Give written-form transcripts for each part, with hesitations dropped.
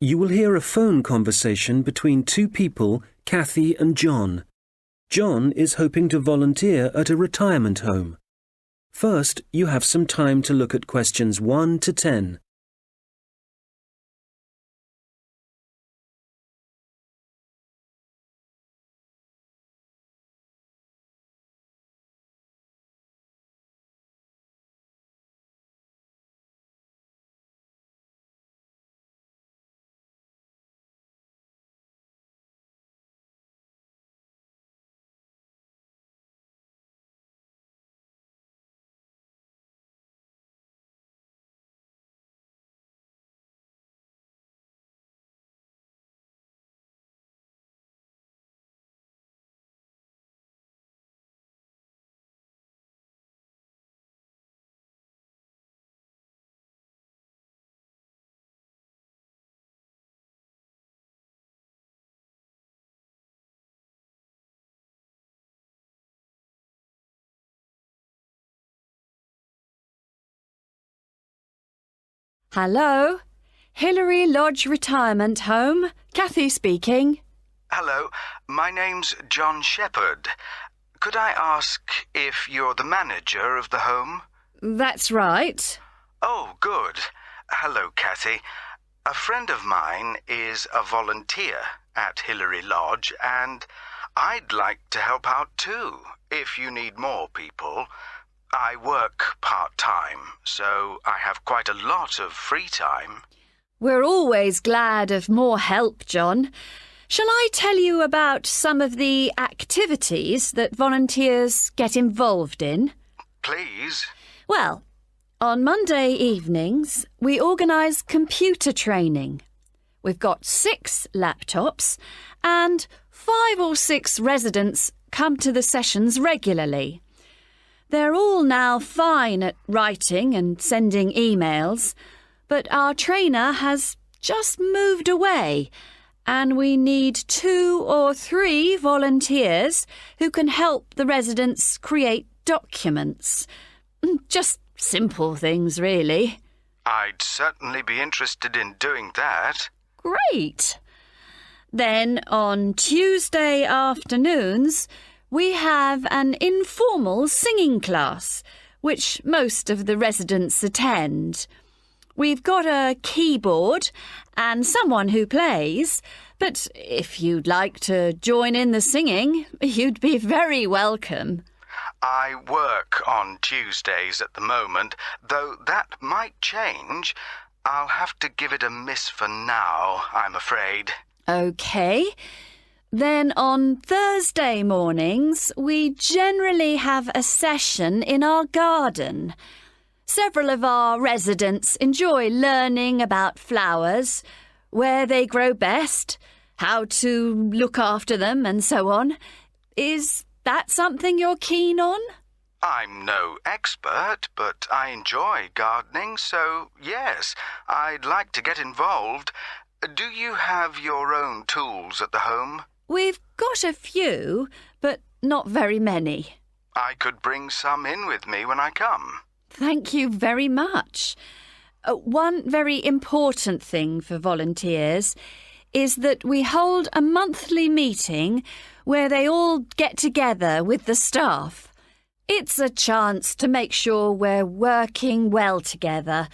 You will hear a phone conversation between two people, Kathy and John. John is hoping to volunteer at a retirement home. First, you have some time to look at questions 1 to 10. Hello, Hillary Lodge Retirement Home. Kathy speaking. Hello, my name's John Shepherd. Could I ask if you're the manager of the home? That's right. Oh, good. Hello, Kathy. A friend of mine is a volunteer at Hillary Lodge, and I'd like to help out too, if you need more people. I work part-time, so I have quite a lot of free time. We're always glad of more help, John. Shall I tell you about some of the activities that volunteers get involved in? Please. Well, on Monday evenings, we organise computer training. We've got 6 laptops and 5 or 6 residents come to the sessions regularly. They're all now fine at writing and sending emails, but our trainer has just moved away, and we need 2 or 3 volunteers who can help the residents create documents. Just simple things, really. I'd certainly be interested in doing that. Great! Then on Tuesday afternoons, we have an informal singing class, which most of the residents attend. We've got a keyboard and someone who plays, but if you'd like to join in the singing, you'd be very welcome. I work on Tuesdays at the moment, though that might change. I'll have to give it a miss for now, I'm afraid. OK. Then on Thursday mornings, we generally have a session in our garden. Several of our residents enjoy learning about flowers, where they grow best, how to look after them and so on. Is that something you're keen on? I'm no expert, but I enjoy gardening, so yes, I'd like to get involved. Do you have your own tools at the home? We've got a few, but not very many. I could bring some in with me when I come. Thank you very much. One very important thing for volunteers is that we hold a monthly meeting where they all get together with the staff. It's a chance to make sure we're working well together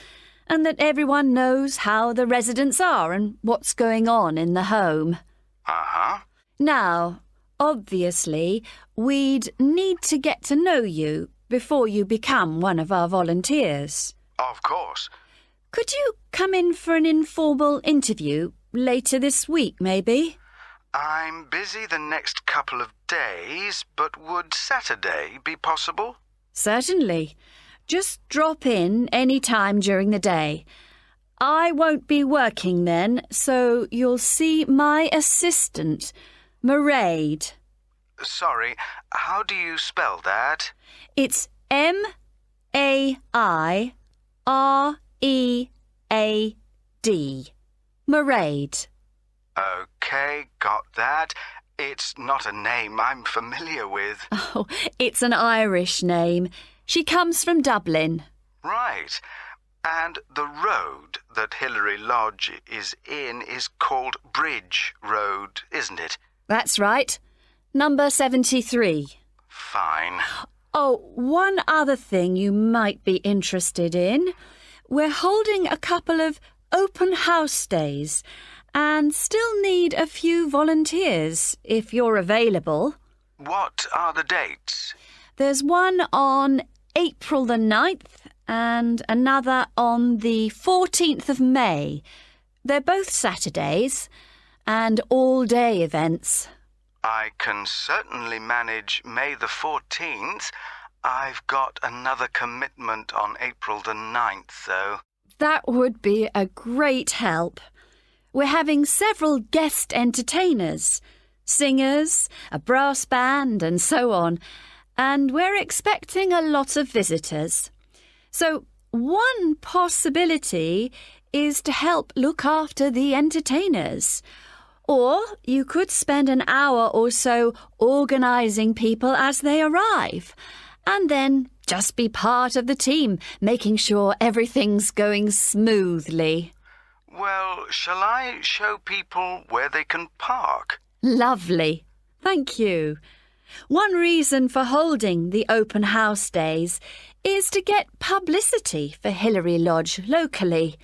and that everyone knows how the residents are and what's going on in the home. Uh-huh. Now, obviously, we'd need to get to know you before you become one of our volunteers. Of course. Could you come in for an informal interview later this week, maybe? I'm busy the next couple of days, but would Saturday be possible? Certainly. Just drop in any time during the day. I won't be working then, so you'll see my assistant, Mairead. Sorry, how do you spell that? It's M-A-I-R-E-A-D. Mairead. OK, got that. It's not a name I'm familiar with. Oh, it's an Irish name. She comes from Dublin. Right. And the road that Hilary Lodge is in is called Bridge Road, isn't it? That's right. Number 73. Fine. Oh, one other thing you might be interested in. We're holding a couple of open house days and still need a few volunteers if you're available. What are the dates? There's one on April the 9th and another on the 14th of May. They're both Saturdays and all-day events. I can certainly manage May the 14th. I've got another commitment on April the 9th, though. That would be a great help. We're having several guest entertainers, singers, a brass band and so on, and we're expecting a lot of visitors. So one possibility is to help look after the entertainers. Or you could spend an hour or so organising people as they arrive, and then just be part of the team, making sure everything's going smoothly. Well, shall I show people where they can park? Lovely. Thank you. One reason for holding the open house days is to get publicity for Hilary Lodge locally.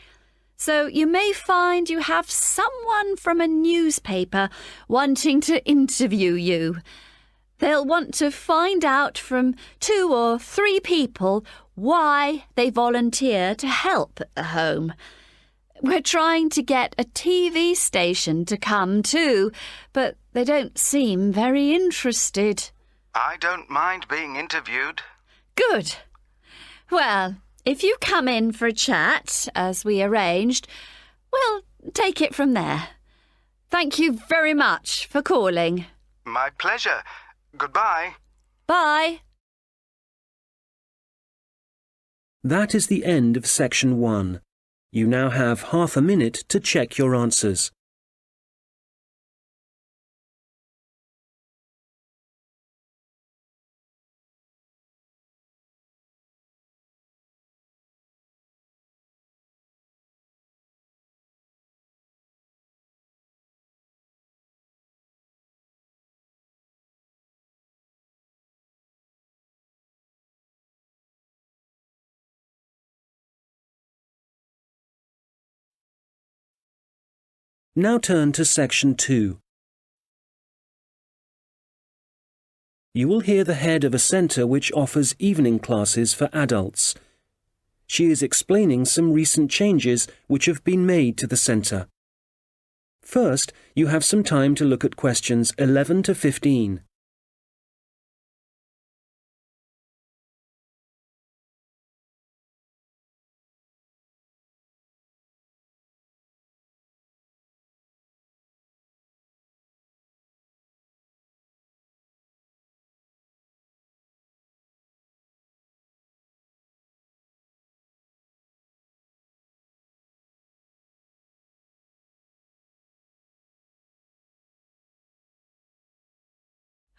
So you may find you have someone from a newspaper wanting to interview you. They'll want to find out from 2 or 3 people why they volunteer to help at the home. We're trying to get a TV station to come too, but they don't seem very interested. I don't mind being interviewed. Good. Well, if you come in for a chat, as we arranged, we'll take it from there. Thank you very much for calling. My pleasure. Goodbye. Bye. That is the end of section 1. You now have half a minute to check your answers. Now turn to section 2. You will hear the head of a centre which offers evening classes for adults. She is explaining some recent changes which have been made to the centre. First, you have some time to look at questions 11 to 15.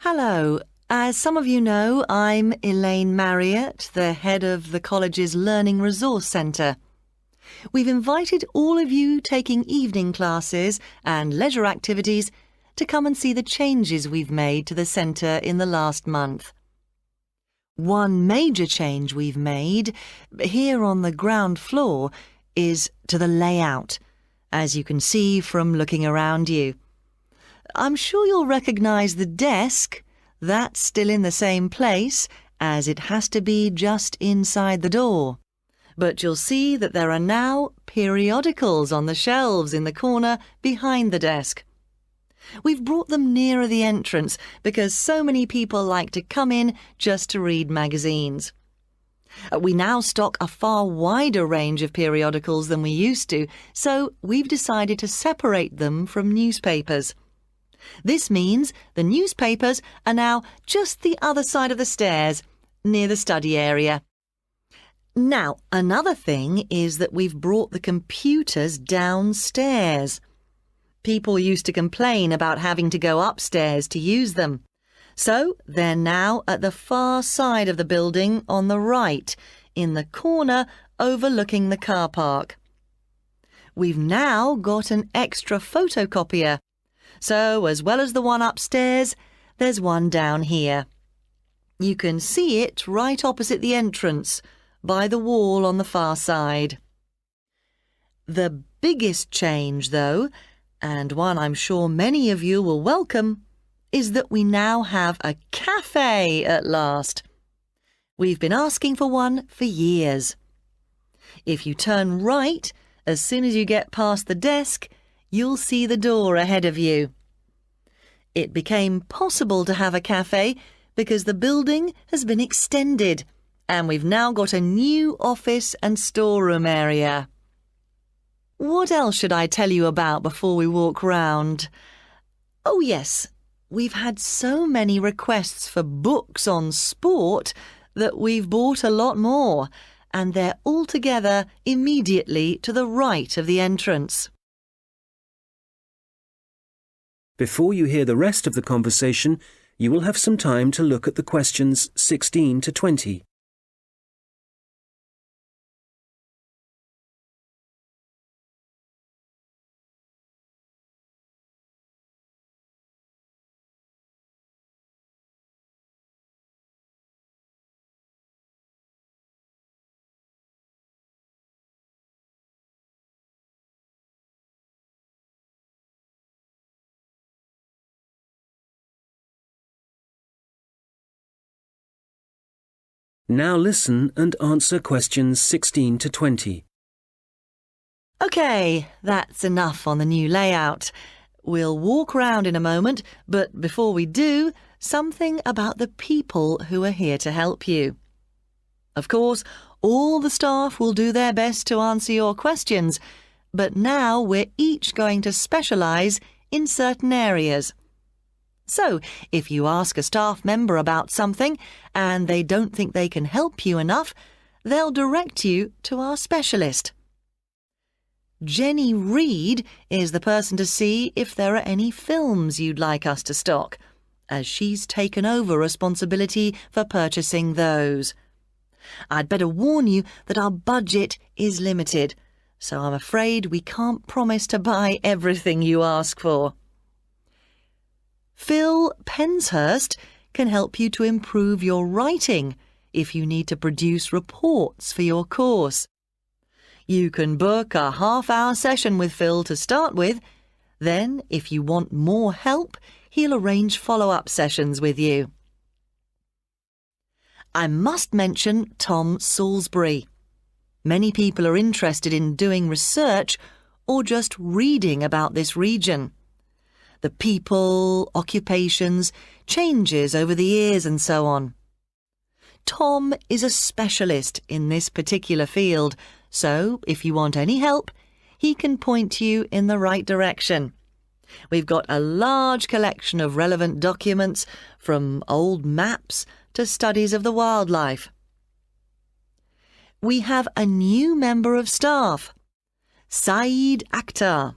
Hello. As some of you know, I'm Elaine Marriott, the head of the college's Learning Resource Centre. We've invited all of you taking evening classes and leisure activities to come and see the changes we've made to the centre in the last month. One major change we've made here on the ground floor is to the layout, as you can see from looking around you. I'm sure you'll recognise the desk. That's still in the same place, as it has to be just inside the door. But you'll see that there are now periodicals on the shelves in the corner behind the desk. We've brought them nearer the entrance because so many people like to come in just to read magazines. We now stock a far wider range of periodicals than we used to, so we've decided to separate them from newspapers. This means the newspapers are now just the other side of the stairs, near the study area. Now, another thing is that we've brought the computers downstairs. People used to complain about having to go upstairs to use them. So they're now at the far side of the building on the right, in the corner overlooking the car park. We've now got an extra photocopier, so as well as the one upstairs, there's one down here. You can see it right opposite the entrance, by the wall on the far side. The biggest change, though, and one I'm sure many of you will welcome, is that we now have a cafe at last. We've been asking for one for years. If you turn right, as soon as you get past the desk, you'll see the door ahead of you. It became possible to have a cafe because the building has been extended and we've now got a new office and storeroom area. What else should I tell you about before we walk round? Oh yes, we've had so many requests for books on sport that we've bought a lot more, and they're all together immediately to the right of the entrance. Before you hear the rest of the conversation, you will have some time to look at the questions 16 to 20. Now listen and answer questions 16 to 20. OK, that's enough on the new layout. We'll walk round in a moment, but before we do, something about the people who are here to help you. Of course, all the staff will do their best to answer your questions, but now we're each going to specialise in certain areas. So, if you ask a staff member about something and they don't think they can help you enough, they'll direct you to our specialist. Jenny Reid is the person to see if there are any films you'd like us to stock, as she's taken over responsibility for purchasing those. I'd better warn you that our budget is limited, so I'm afraid we can't promise to buy everything you ask for. Phil Penshurst can help you to improve your writing if you need to produce reports for your course. You can book a half-hour session with Phil to start with. Then, if you want more help, he'll arrange follow-up sessions with you. I must mention Tom Salisbury. Many people are interested in doing research or just reading about this region. The people, occupations, changes over the years and so on. Tom is a specialist in this particular field, so if you want any help, he can point you in the right direction. We've got a large collection of relevant documents, from old maps to studies of the wildlife. We have a new member of staff, Saeed Akhtar.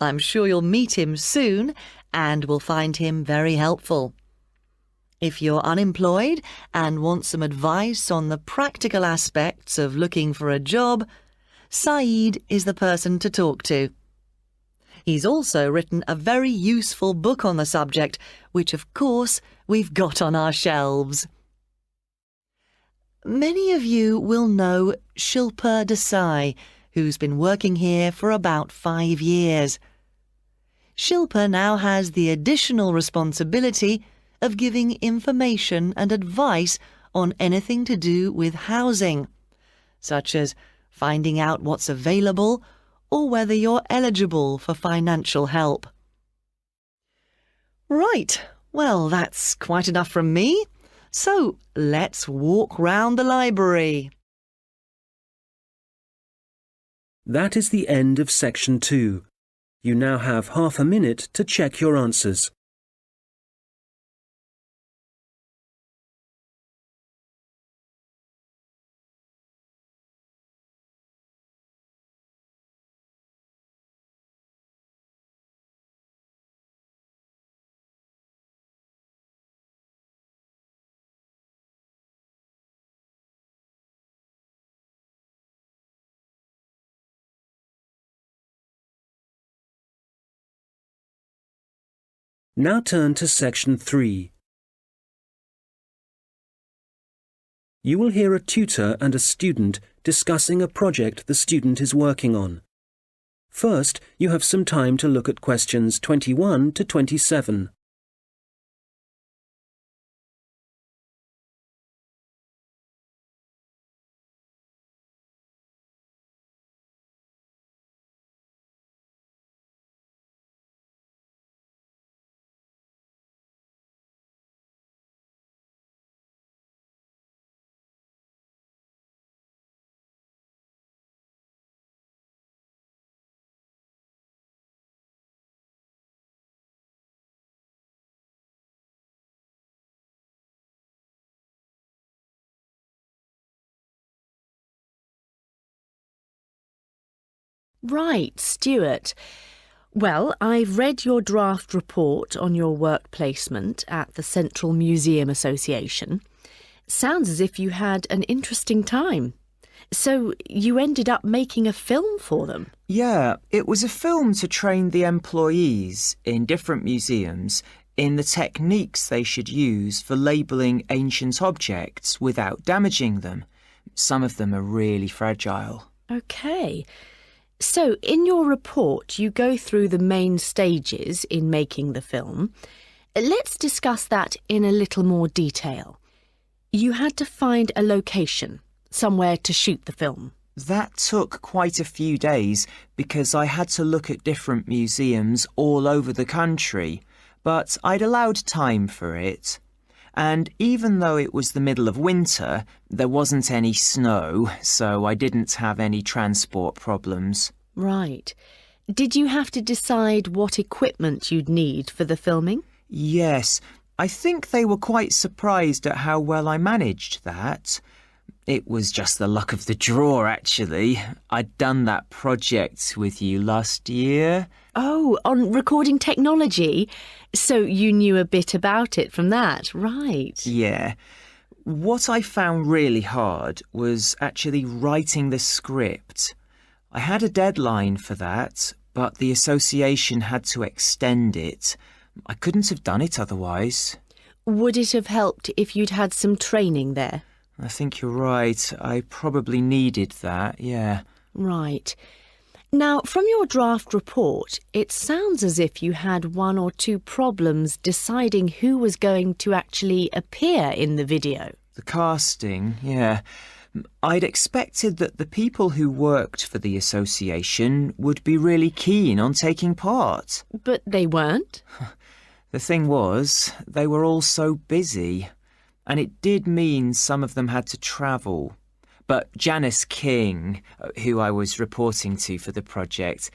I'm sure you'll meet him soon and will find him very helpful. If you're unemployed and want some advice on the practical aspects of looking for a job, Saeed is the person to talk to. He's also written a very useful book on the subject, which of course we've got on our shelves. Many of you will know Shilpa Desai, who's been working here for about 5 years. Shilpa now has the additional responsibility of giving information and advice on anything to do with housing, such as finding out what's available or whether you're eligible for financial help. Right, well, that's quite enough from me. So let's walk round the library. That is the end of section 2. You now have half a minute to check your answers. Now turn to section 3. You will hear a tutor and a student discussing a project the student is working on. First, you have some time to look at questions 21 to 27. Right, Stuart. Well, I've read your draft report on your work placement at the Central Museum Association. Sounds as if you had an interesting time. So you ended up making a film for them? Yeah, it was a film to train the employees in different museums in the techniques they should use for labelling ancient objects without damaging them. Some of them are really fragile. OK. So, in your report, you go through the main stages in making the film. Let's discuss that in a little more detail. You had to find a location, somewhere to shoot the film. That took quite a few days because I had to look at different museums all over the country, but I'd allowed time for it. And even though it was the middle of winter, there wasn't any snow, so I didn't have any transport problems. Right. Did you have to decide what equipment you'd need for the filming? Yes, I think they were quite surprised at how well I managed that. It was just the luck of the draw, actually. I'd done that project with you last year. Oh, on recording technology? So you knew a bit about it from that, right? Yeah. What I found really hard was actually writing the script. I had a deadline for that, but the association had to extend it. I couldn't have done it otherwise. Would it have helped if you'd had some training there? I think you're right. I probably needed that, yeah. Right. Now, from your draft report, it sounds as if you had one or two problems deciding who was going to actually appear in the video. The casting, yeah. I'd expected that the people who worked for the association would be really keen on taking part. But they weren't? The thing was, they were all so busy. And it did mean some of them had to travel. But Janice King, who I was reporting to for the project,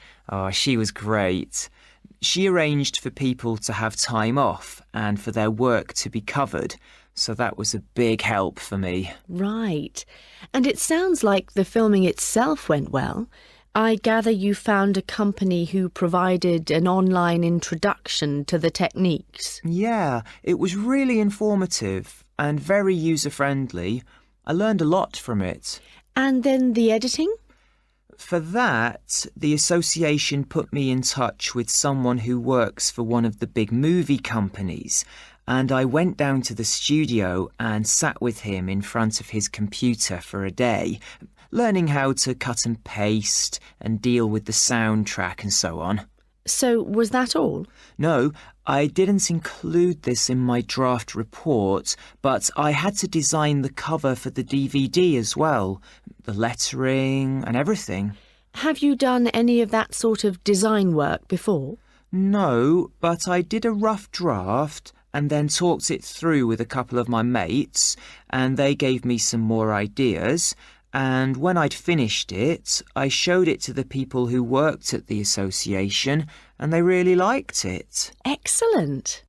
she was great. She arranged for people to have time off and for their work to be covered, so that was a big help for me. Right. And it sounds like the filming itself went well. I gather you found a company who provided an online introduction to the techniques. Yeah, it was really informative and very user-friendly. I learned a lot from it. And then the editing? For that, the association put me in touch with someone who works for one of the big movie companies, and I went down to the studio and sat with him in front of his computer for a day, learning how to cut and paste and deal with the soundtrack and so on. So was that all? No, I didn't include this in my draft report, but I had to design the cover for the DVD as well, the lettering and everything. Have you done any of that sort of design work before? No, but I did a rough draft and then talked it through with a couple of my mates, and they gave me some more ideas. And when I'd finished it, I showed it to the people who worked at the association, and they really liked it. Excellent.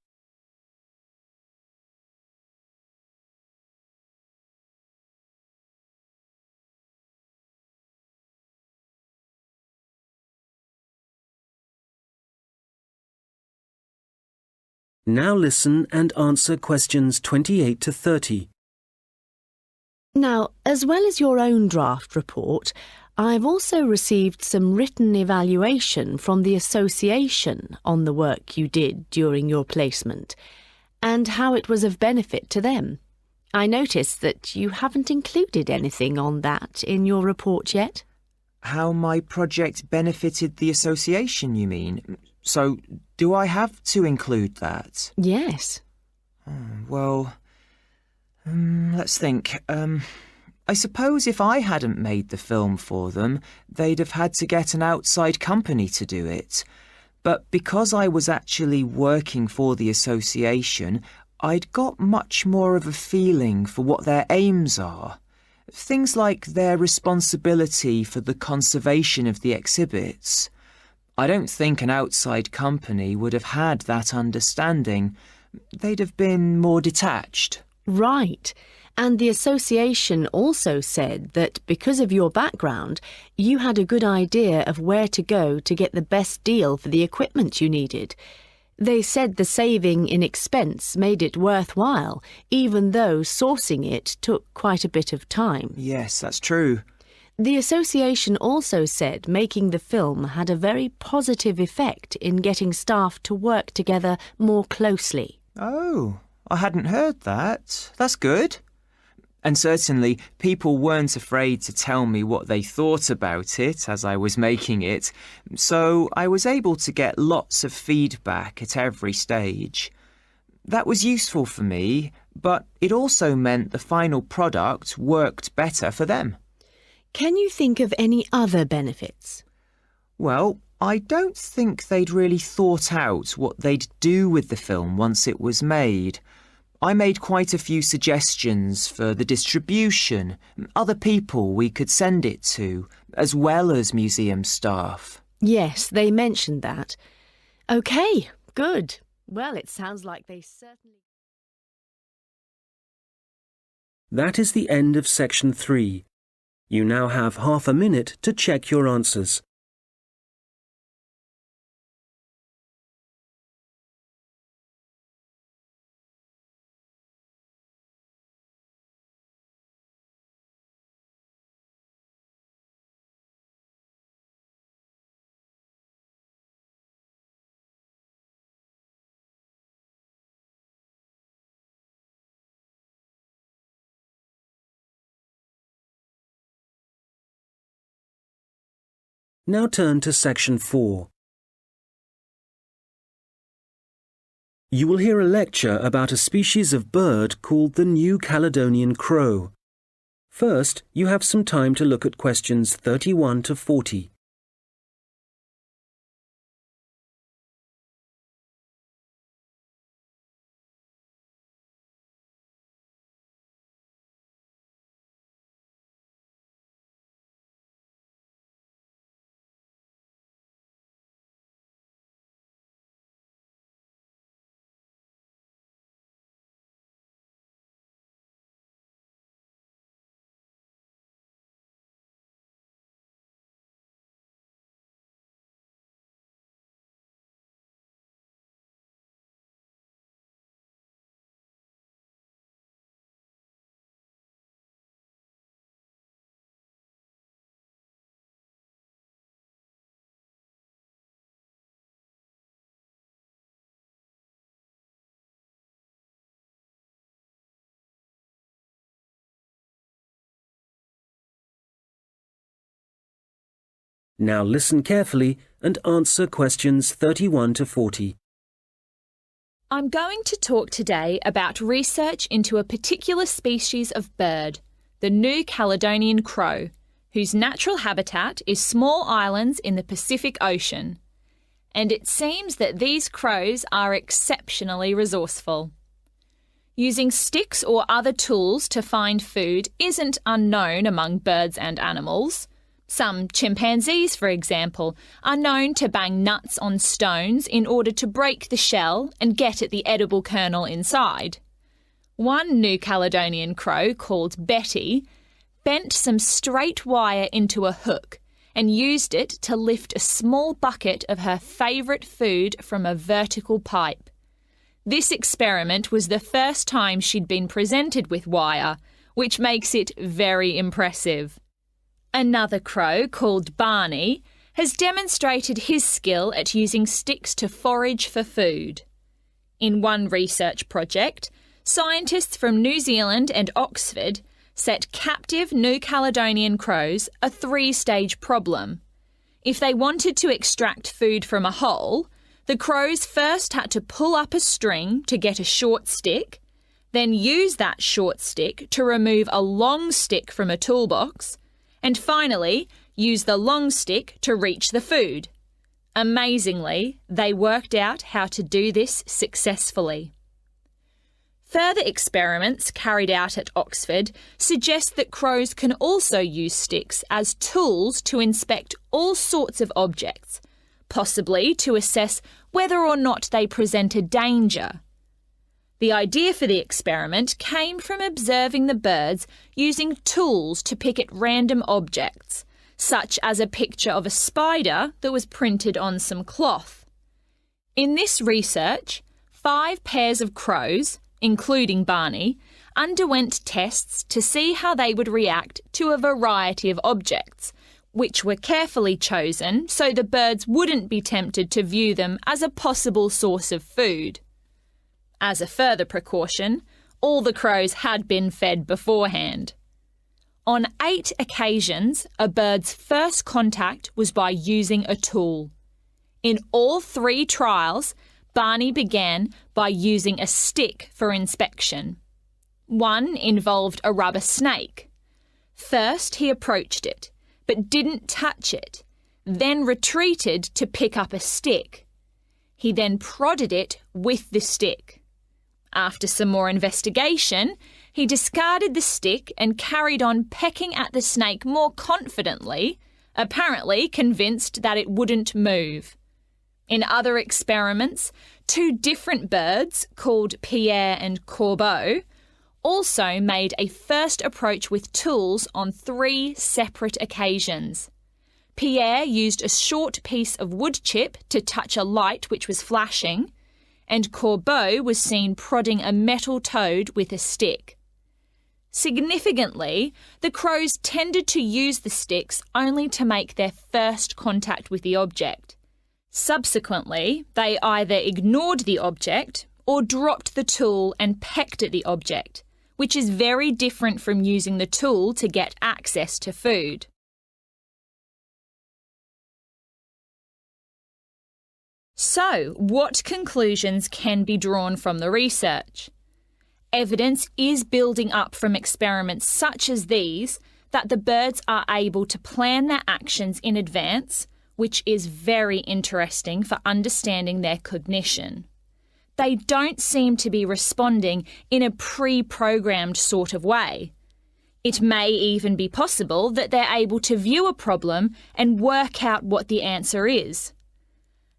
Now listen and answer questions 28 to 30. Now, as well as your own draft report, I've also received some written evaluation from the association on the work you did during your placement and how it was of benefit to them. I noticed that you haven't included anything on that in your report yet. How my project benefited the association, you mean? So, do I have to include that? Yes. Well, let's think. I suppose if I hadn't made the film for them, they'd have had to get an outside company to do it. But because I was actually working for the association, I'd got much more of a feeling for what their aims are. Things like their responsibility for the conservation of the exhibits. I don't think an outside company would have had that understanding. They'd have been more detached. Right. And the association also said that because of your background, you had a good idea of where to go to get the best deal for the equipment you needed. They said the saving in expense made it worthwhile, even though sourcing it took quite a bit of time. Yes, that's true. The association also said making the film had a very positive effect in getting staff to work together more closely. Oh, I hadn't heard that. That's good. And certainly people weren't afraid to tell me what they thought about it as I was making it, so I was able to get lots of feedback at every stage. That was useful for me, but it also meant the final product worked better for them. Can you think of any other benefits? Well, I don't think they'd really thought out what they'd do with the film once it was made. I made quite a few suggestions for the distribution, other people we could send it to, as well as museum staff. Yes, they mentioned that. OK, good. Well, it sounds like they certainly... That is the end of section 3. You now have half a minute to check your answers. Now turn to section 4. You will hear a lecture about a species of bird called the New Caledonian crow. First, you have some time to look at questions 31 to 40. Now listen carefully and answer questions 31 to 40. I'm going to talk today about research into a particular species of bird, the New Caledonian crow, whose natural habitat is small islands in the Pacific Ocean. And it seems that these crows are exceptionally resourceful. Using sticks or other tools to find food isn't unknown among birds and animals. Some chimpanzees, for example, are known to bang nuts on stones in order to break the shell and get at the edible kernel inside. One New Caledonian crow, called Betty, bent some straight wire into a hook and used it to lift a small bucket of her favourite food from a vertical pipe. This experiment was the first time she'd been presented with wire, which makes it very impressive. Another crow, called Barney, has demonstrated his skill at using sticks to forage for food. In one research project, scientists from New Zealand and Oxford set captive New Caledonian crows a 3-stage problem. If they wanted to extract food from a hole, the crows first had to pull up a string to get a short stick, then use that short stick to remove a long stick from a toolbox, and finally use the long stick to reach the food. Amazingly, they worked out how to do this successfully. Further experiments carried out at Oxford suggest that crows can also use sticks as tools to inspect all sorts of objects, possibly to assess whether or not they present a danger. The idea for the experiment came from observing the birds using tools to pick at random objects, such as a picture of a spider that was printed on some cloth. In this research, 5 pairs of crows, including Barney, underwent tests to see how they would react to a variety of objects, which were carefully chosen so the birds wouldn't be tempted to view them as a possible source of food. As a further precaution, all the crows had been fed beforehand. On 8 occasions, a bird's first contact was by using a tool. In all 3 trials, Barney began by using a stick for inspection. One involved a rubber snake. First, he approached it, but didn't touch it, then retreated to pick up a stick. He then prodded it with the stick. After some more investigation, he discarded the stick and carried on pecking at the snake more confidently, apparently convinced that it wouldn't move. In other experiments, 2 different birds, called Pierre and Corbeau, also made a first approach with tools on 3 separate occasions. Pierre used a short piece of wood chip to touch a light which was flashing, and Corbeau was seen prodding a metal toad with a stick. Significantly, the crows tended to use the sticks only to make their first contact with the object. Subsequently, they either ignored the object or dropped the tool and pecked at the object, which is very different from using the tool to get access to food. So, what conclusions can be drawn from the research? Evidence is building up from experiments such as these that the birds are able to plan their actions in advance, which is very interesting for understanding their cognition. They don't seem to be responding in a pre-programmed sort of way. It may even be possible that they're able to view a problem and work out what the answer is.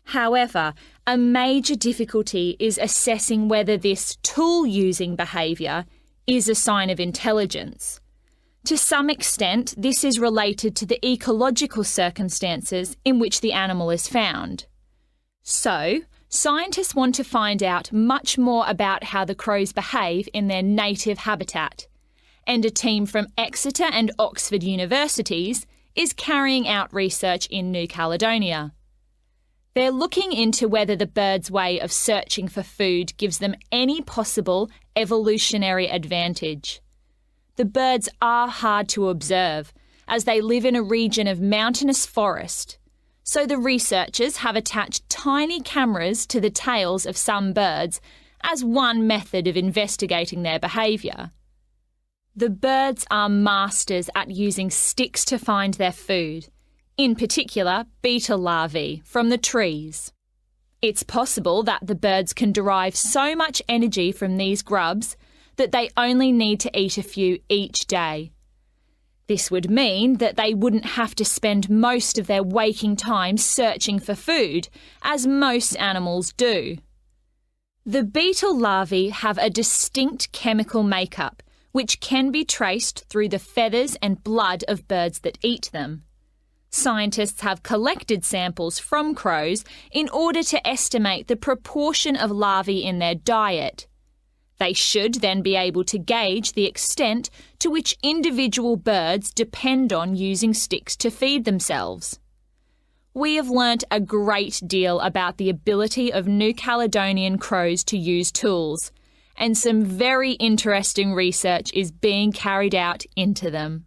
However, a major difficulty is assessing whether this tool-using behaviour is a sign of intelligence. To some extent, this is related to the ecological circumstances in which the animal is found. So, scientists want to find out much more about how the crows behave in their native habitat, and a team from Exeter and Oxford universities is carrying out research in New Caledonia. They're looking into whether the birds' way of searching for food gives them any possible evolutionary advantage. The birds are hard to observe, as they live in a region of mountainous forest, so the researchers have attached tiny cameras to the tails of some birds as one method of investigating their behaviour. The birds are masters at using sticks to find their food, in particular beetle larvae from the trees. It's possible that the birds can derive so much energy from these grubs that they only need to eat a few each day. This would mean that they wouldn't have to spend most of their waking time searching for food, as most animals do. The beetle larvae have a distinct chemical makeup, which can be traced through the feathers and blood of birds that eat them. Scientists have collected samples from crows in order to estimate the proportion of larvae in their diet. They should then be able to gauge the extent to which individual birds depend on using sticks to feed themselves. We have learnt a great deal about the ability of New Caledonian crows to use tools, and some very interesting research is being carried out into them.